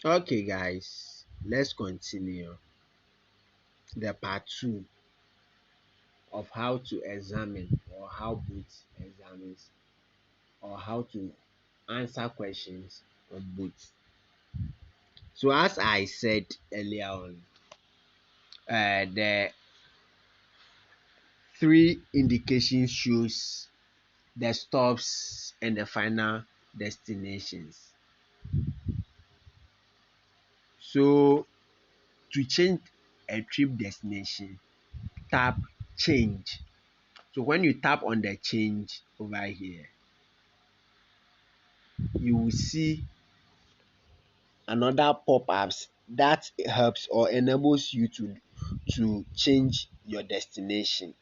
Okay, guys, let's continue the part two of how to examine or how both examines or how to answer questions on both. So, as I said earlier on, the three indications shows the stops and the final destinations. So, to change a trip destination, tap change. So when you tap on the change over here, you will see another pop-ups that helps or enables you to change your destination.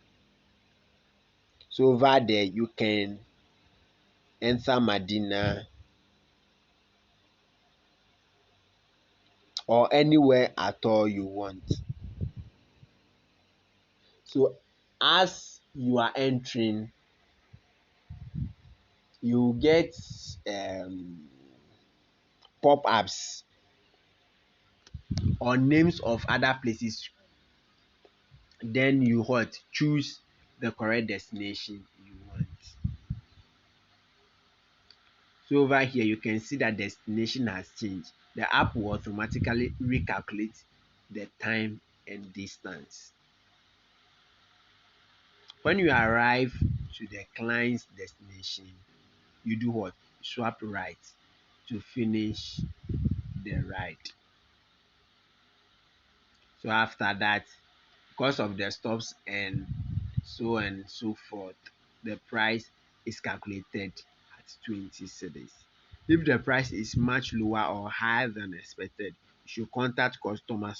So over there you can enter Medina or anywhere at all you want. So as you are entering, you get pop-ups or names of other places. Then you what? Choose the correct destination you want. So over here you can see that destination has changed. The app will automatically recalculate the time and distance. When you arrive to the client's destination, you do what? Swap right to finish the ride. So after that, because of the stops and so forth, the price is calculated at 20 cedis. If the price is much lower or higher than expected, you should contact customer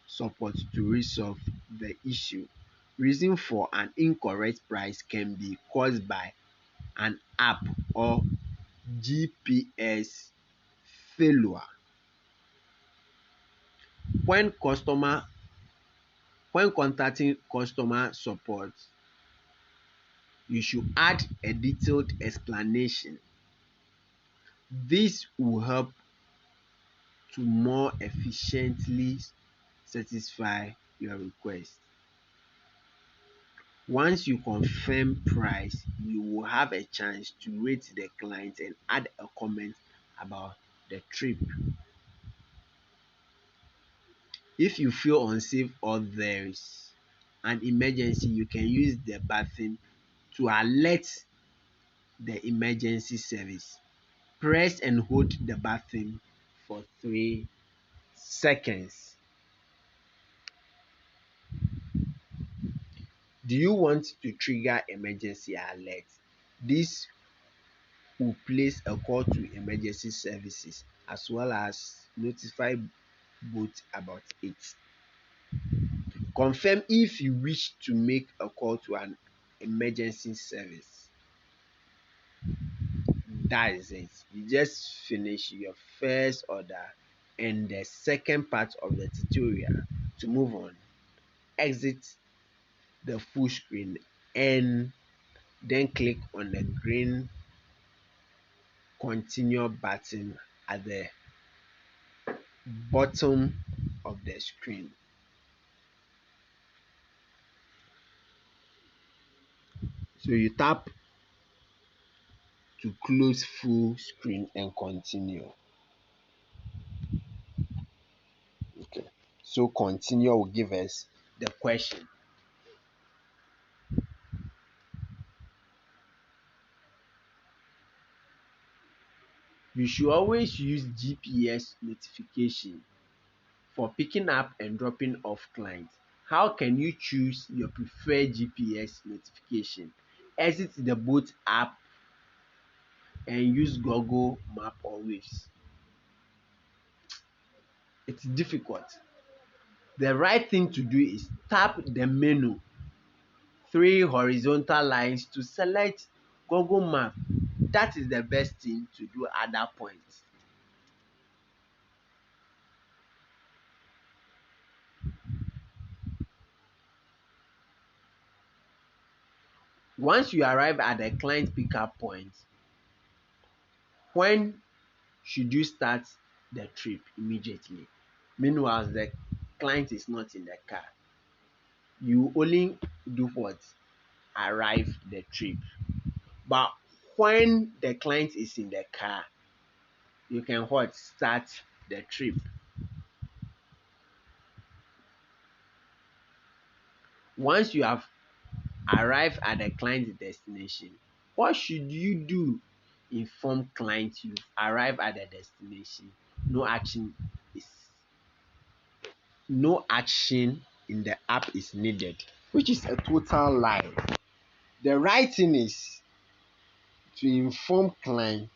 support to resolve the issue. Reason for an incorrect price can be caused by an app or GPS failure. When customer when contacting customer support, you should add a detailed explanation. This will help to more efficiently satisfy your request. Once you confirm price, you will have a chance to rate the client and add a comment about the trip. If you feel unsafe or there is an emergency, you can use the button to alert the emergency service. Press and hold the button for 3 seconds. Do you want to trigger emergency alert? This will place a call to emergency services as well as notify both about it. Confirm if you wish to make a call to an emergency service. That is it. You just finish your first order and the second part of the tutorial. To move on, exit the full screen and then click on the green continue button at the bottom of the screen. So you tap to close full screen and continue. Okay. So continue will give us the question. You should always use GPS notification for picking up and dropping off clients. How can you choose your preferred GPS notification? Exit the boat app and use Google Map or Waves. It's difficult. The right thing to do is tap the menu, three horizontal lines to select Google Map. That is the best thing to do at that point. Once you arrive at the client pickup point, when should you start the trip immediately. Meanwhile, the client is not in the car. You only do what? Arrive the trip. But when the client is in the car, you can what? Start the trip. Once you have arrived at the client's destination, what should you do? Inform client you've arrived at the destination. No action is no action in the app is needed, which is a total lie. The right thing is to inform client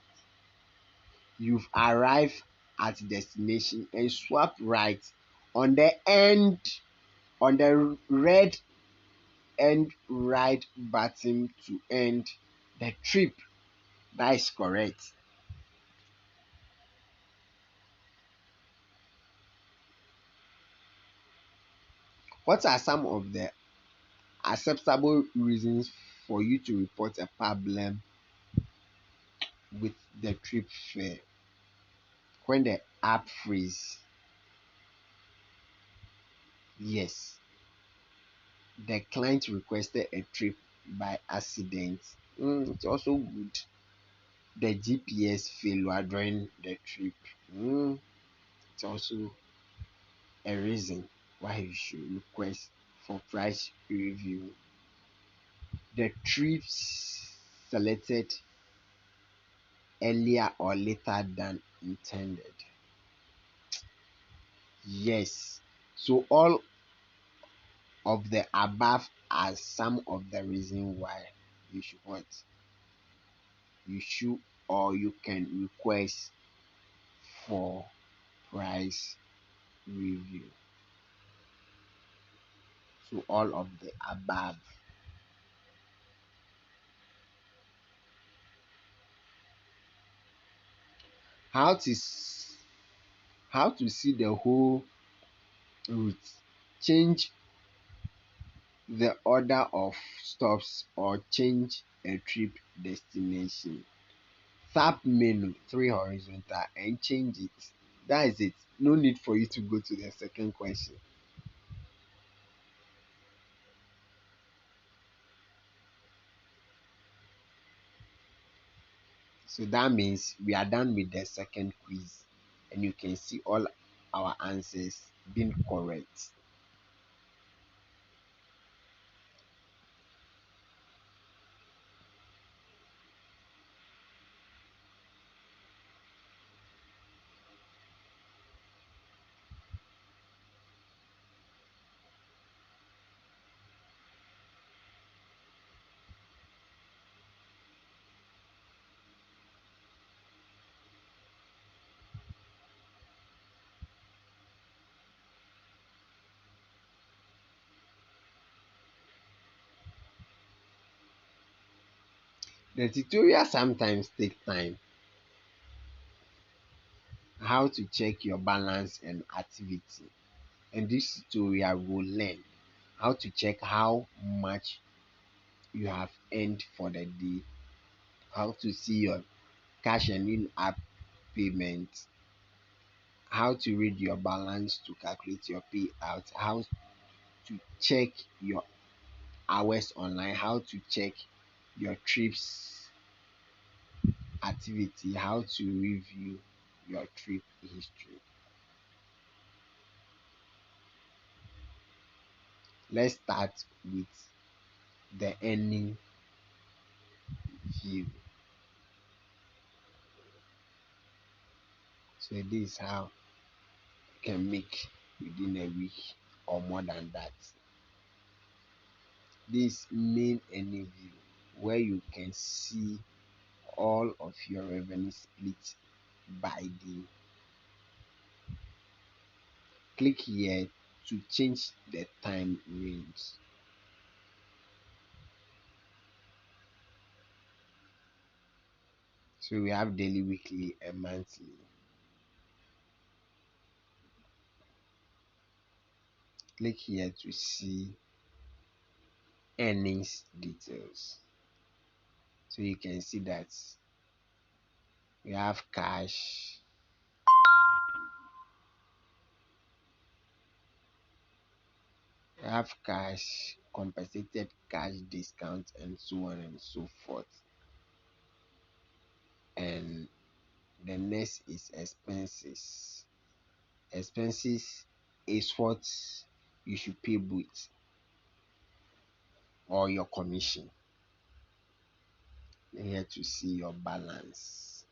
you've arrived at destination and swap right on the end on the red end right button to end the trip. That is correct. What are some of the acceptable reasons for you to report a problem with the trip fare? When the app freeze, yes, the client requested a trip by accident. It's also good. The GPS failure during the trip. It's also a reason why you should request for price review. The trips selected earlier or later than intended. Yes. So all of the above are some of the reasons why you should what? You should or you can request for price review. So all of the above. How to how to see the whole route. Change the order of stops or change a trip destination. Tap menu 3 horizontal and change it. That is it. No need for you to go to the second question. So that means we are done with the second quiz and you can see all our answers being correct. The tutorial sometimes take time. How to check your balance and activity. And this tutorial will learn how to check how much you have earned for the day, how to see your cash and in-app payment, how to read your balance to calculate your payout, how to check your hours online, how to check your trips activity, how to review your trip history. Let's start with the earning view. So this is how you can make within a week or more than that. This main earning view where you can see all of your revenue split by day. Click here to change the time range. So we have daily, weekly, and monthly. Click here to see earnings details. So you can see that we have cash, have cash, compensated cash discount, and so on and so forth. And the next is expenses. Expenses is what you should pay with or your commission. Here to see your balance.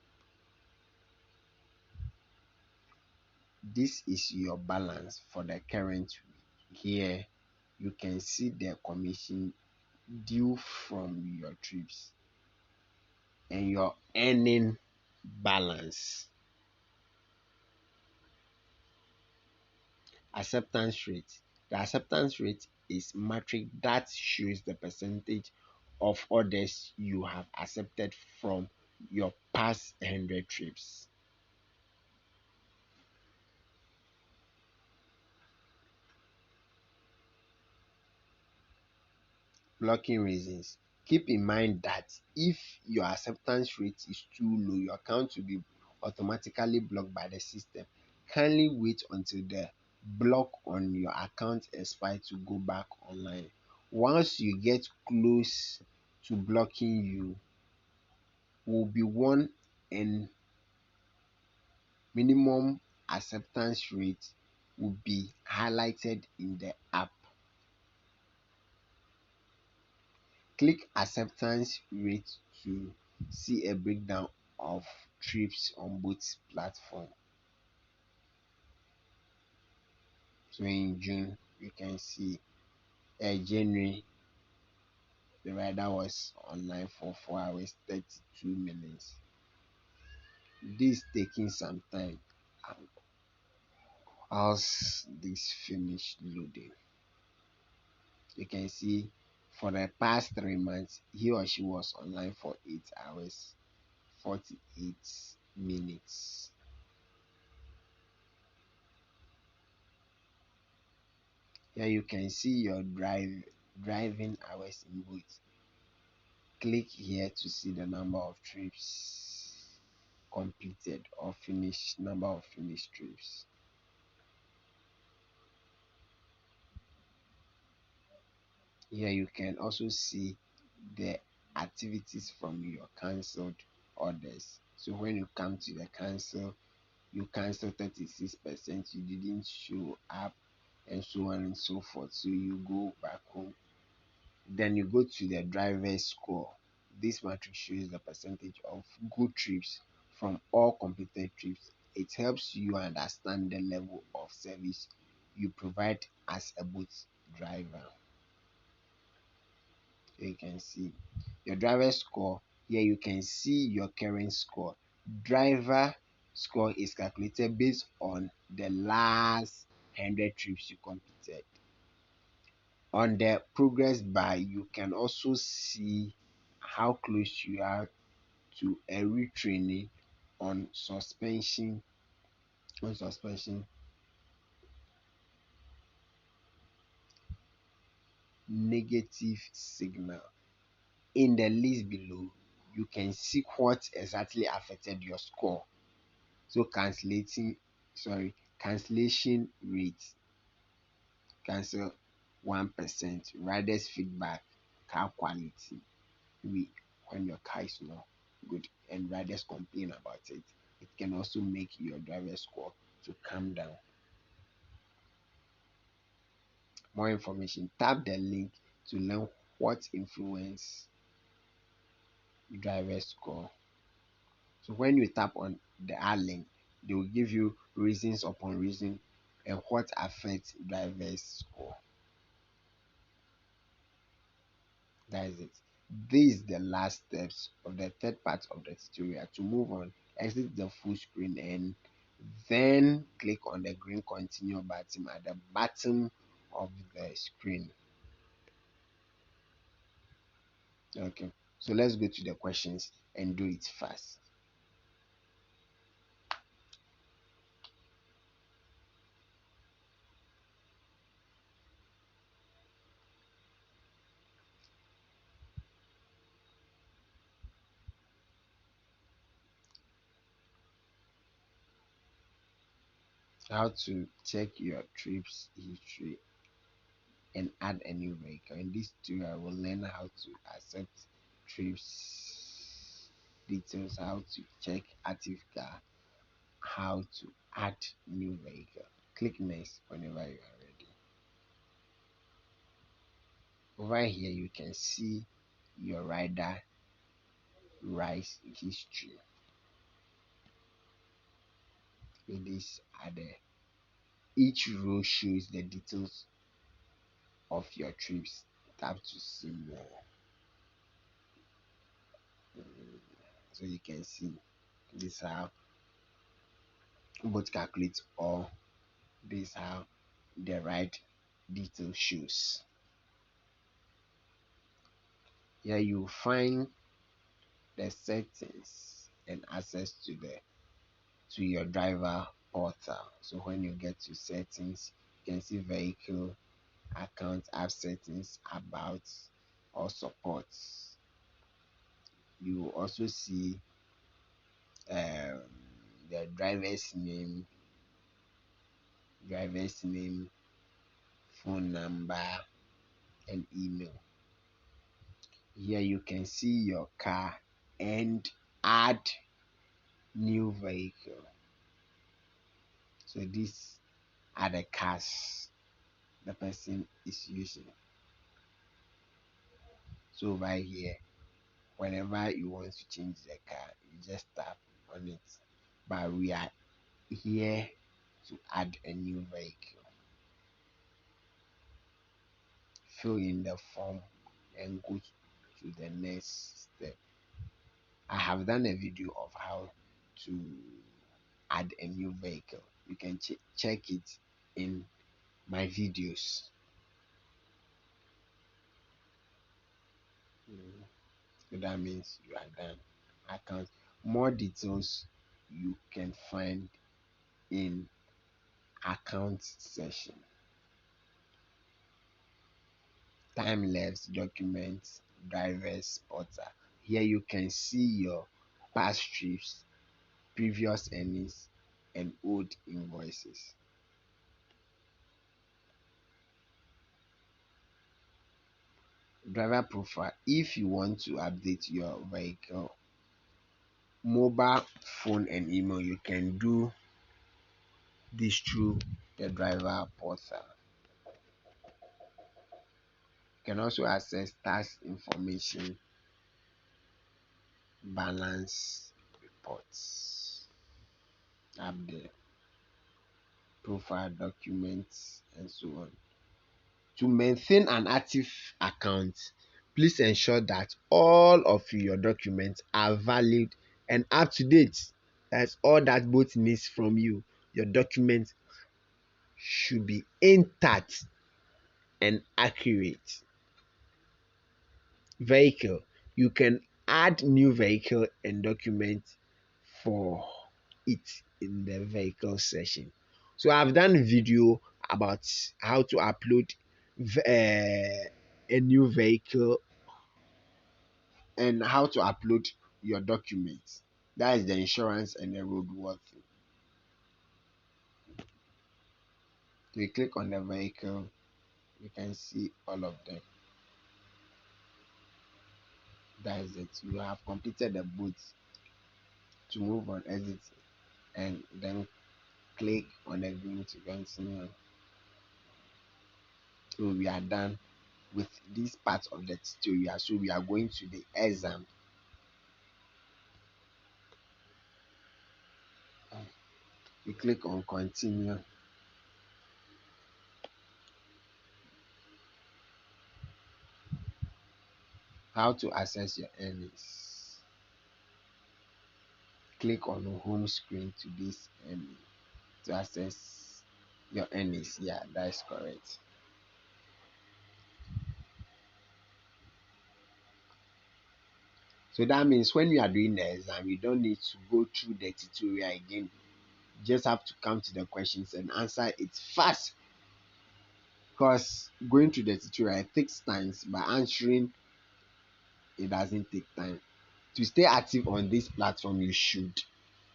This is your balance for the current week. Here you can see the commission due from your trips and your earning balance. Acceptance rate. The acceptance rate is metric that shows the percentage of orders you have accepted from your past 100 trips. Blocking reasons. Keep in mind that if your acceptance rate is too low, your account will be automatically blocked by the system. Kindly wait until the block on your account expires to go back online. Once you get close to blocking, you will be warned and minimum acceptance rate will be highlighted in the app. Click acceptance rate to see a breakdown of trips on both platforms. So in June, you can see January, the rider was online for 4 hours, 32 minutes. This taking some time. As this finish loading, you can see for the past 3 months, he or she was online for 8 hours, 48 minutes. Here you can see your driving hours in both. Click here to see the number of trips completed or finished, number of finished trips. Here you can also see the activities from your cancelled orders. So when you come to the cancel, you cancel 36%, you didn't show up, and so on and so forth. So you go back home. Then you go to the driver's score. This matrix shows the percentage of good trips from all completed trips. It helps you understand the level of service you provide as a boat driver. You can see your driver score. Here you can see your current score. Driver score is calculated based on the last 100 trips you completed. On the progress bar, you can also see how close you are to a retraining on suspension negative signal. In the list below, you can see what exactly affected your score. So cancellation rate, cancel 1%, riders feedback, car quality, we when your car is not good and riders complain about it, it can also make your driver score to come down. More information, tap the link to learn what influence driver score. So when you tap on the add link, they will give you reasons upon reason and what affects driver's score. That is it. This is the last steps of the third part of the tutorial. To move on, exit the full screen and then click on the green continue button at the bottom of the screen. Okay, so let's go to the questions and do it fast. How to check your trips history. and add a new vehicle. In this tutorial, we'll learn how to accept trips details, how to check active car, how to add new vehicle. Click next whenever you are ready. Over here, you can see your rider rise history. So these are the each row shows the details of your trips. Tap to see more. So you can see this how both calculate or this how the right detail shows. Here you find the settings and access to your driver portal. So when you get to settings, you can see vehicle, account, app settings, about, or supports. You will also see um, the driver's name, phone number, and email. Here you can see your car and add new vehicle. So these are the cars the person is using. So over here, whenever you want to change the car, you just tap on it. But we are here to add a new vehicle. Fill in the form and go to the next step. I have done a video of how to add a new vehicle. You can check it in my videos. So that means you are done. Account. More details you can find in account section. Time lapse documents, drivers portal. Here you can see your past trips, previous earnings, and old invoices. Driver profile. If you want to update your vehicle, mobile phone and email, you can do this through the driver portal. You can also access tax information, balance reports, update, profile documents, and so on. To maintain an active account, please ensure that all of your documents are valid and up to date. That's all that both needs from you. Your documents should be intact and accurate. Vehicle. You can add new vehicle and document for it in the vehicle section. So I've done video about how to upload a new vehicle and how to upload your documents. That is the insurance and the roadworthy. So you click on the vehicle, you can see all of them. That is it. You have completed the boot. To move on, exit, and then click on agree to continue. So we are done with this part of the tutorial. So we are going to the exam. You click on continue. How to access your earnings. Click on the home screen to this to access your earnings. Yeah, that is correct. So that means when you are doing the exam, you don't need to go through the tutorial again. You just have to come to the questions and answer it fast. Because going through the tutorial it takes time, but answering it doesn't take time. To stay active on this platform, you should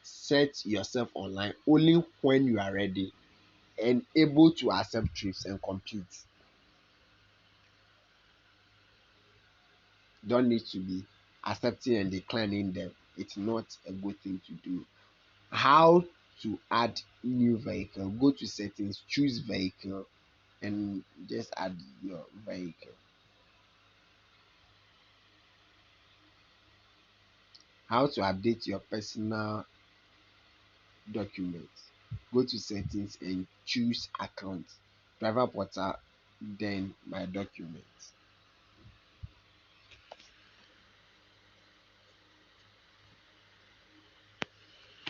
set yourself online only when you are ready and able to accept trips and complete. don't need to be accepting and declining them. It's not a good thing to do. How to add new vehicle? Go to settings, choose vehicle, and just add your vehicle. How to update your personal documents? Go to settings and choose account, driver portal, then my documents.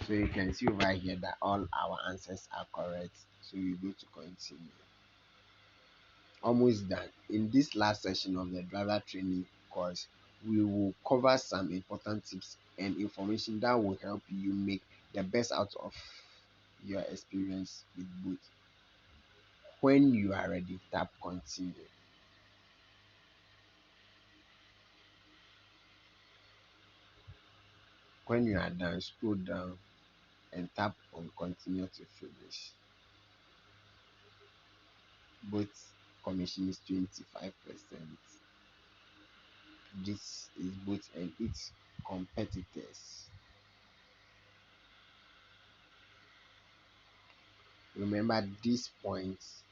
So you can see over here that all our answers are correct. So you go to continue. Almost done. In this last session of the driver training course, we will cover some important tips and information that will help you make the best out of your experience with both. When you are ready, tap continue. When you are done, scroll down and tap on continue to finish. Both commission is 25%. This is both and its competitors. Remember these points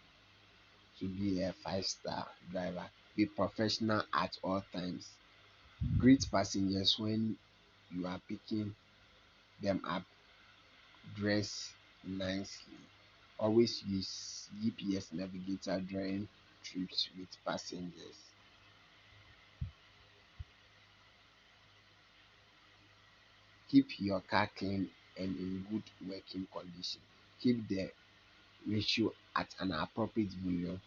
to be a 5-star driver. Be professional at all times. Greet passengers when you are picking them up. Dress nicely. Always use GPS navigator during trips with passengers. Keep your car clean and in good working condition. Keep the ratio at an appropriate volume,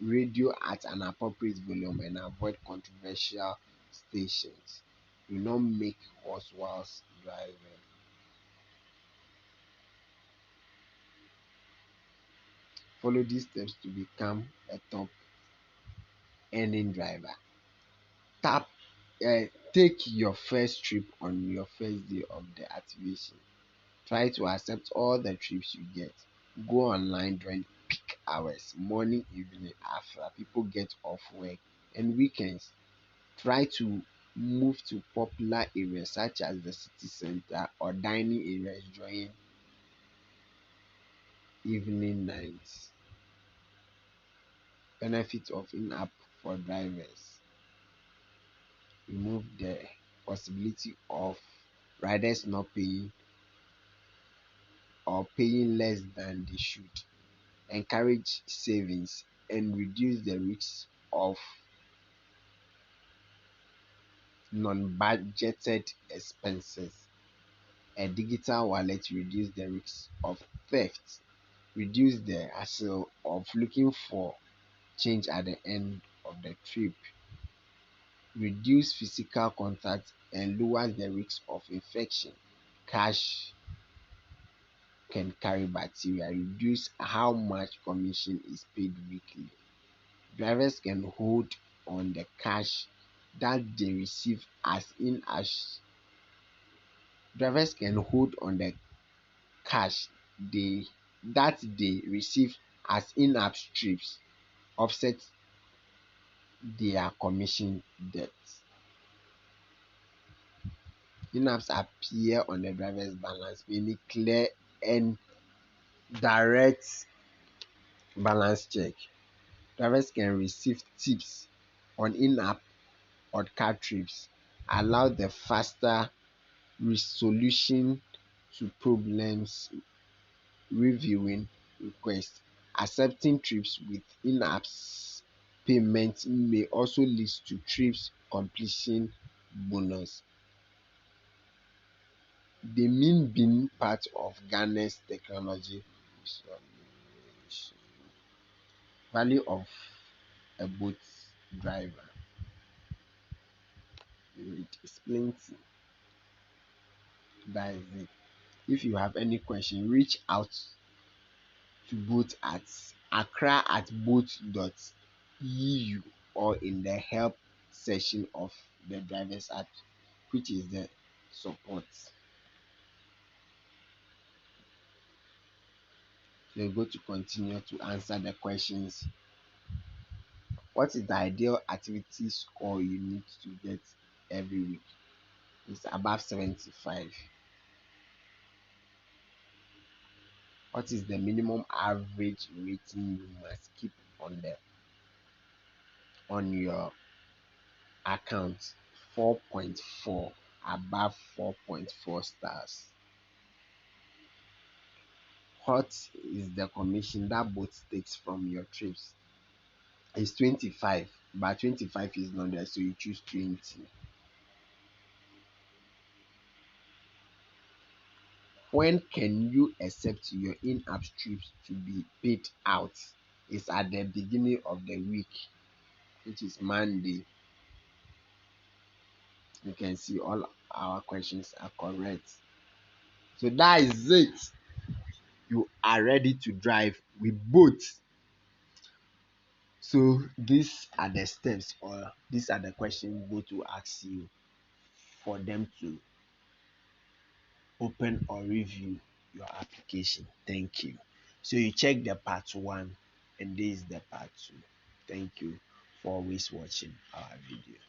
radio at an appropriate volume, and avoid controversial stations. Do not make horse whilst driving. Follow these steps to become a top earning driver. Tap, take your first trip on your first day of the activation. Try to accept all the trips you get. Go online during peak hours, morning, evening, after people get off work, and weekends. Try to move to popular areas such as the city center or dining areas during evening nights. Benefit of in-app for drivers. Remove the possibility of riders not paying or paying less than they should. Encourage savings and reduce the risk of non-budgeted expenses. A digital wallet reduce the risk of theft. Reduce the hassle of looking for change at the end of the trip. Reduce physical contact and lowers the risk of infection. Cash can carry bacteria. Reduce how much commission is paid weekly. Drivers can hold on the cash that they receive as in as drivers can hold on the cash they that they receive as in-app trips offset their commission debt. In-apps appear on the driver's balance, meaning clear and direct balance check. Drivers can receive tips on in-app or car trips, allow the faster resolution to problems, reviewing requests. Accepting trips with in-apps payment may also lead to trips completion bonus. The mean being part of Ghana's technology solution. Value of a boat driver. It explains that is it. If you have any question, reach out to both at accra@boat.eu or in the help section of the drivers app, which is the support. So you go to continue to answer the questions What is the ideal activity score you need to get every week? It's above 75. What is the minimum average rating you must keep on your account? 4.4, above 4.4 stars. What is the commission that boat takes from your trips? It's 25, but 25 is not there, so you choose 20. When can you accept your in-app trips to be paid out? It's at the beginning of the week, which is Monday. You can see all our questions are correct. So that is it. You are ready to drive with both. So these are the steps, or these are the questions both will ask you for them to open or review your application. Thank you. So you check the part one, and this is the part two. Thank you for always watching our video.